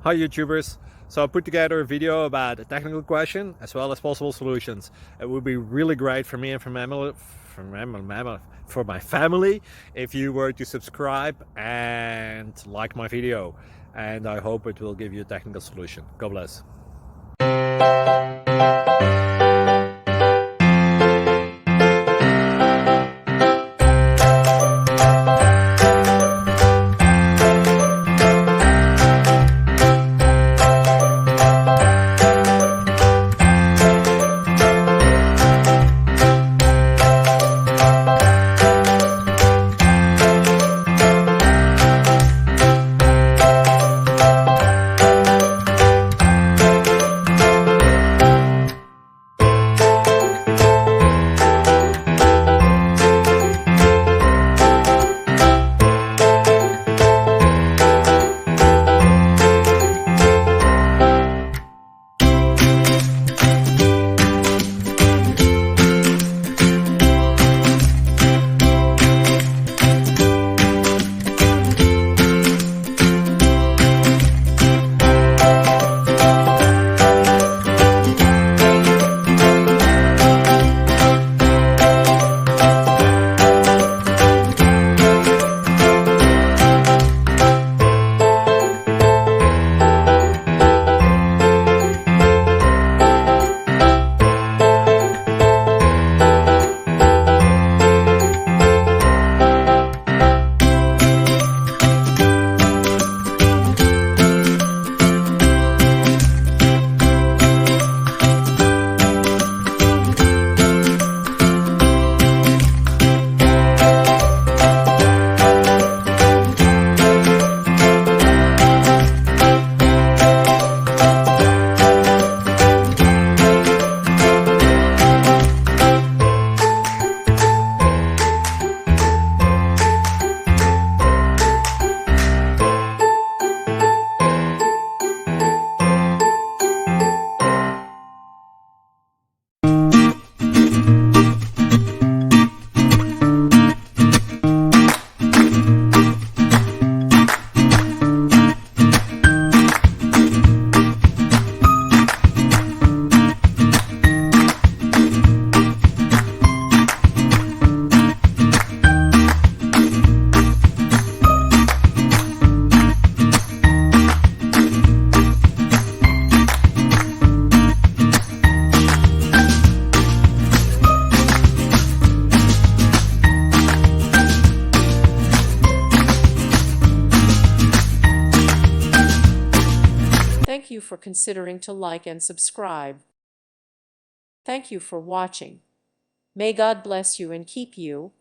Hi YouTubers! So I put together a video about a technical question as well as possible solutions. It would be really great for me and for my family if you were to subscribe and like my video, and I hope it will give you a technical solution. God bless. Thank you for considering to like and subscribe. Thank you for watching. May God bless you and keep you.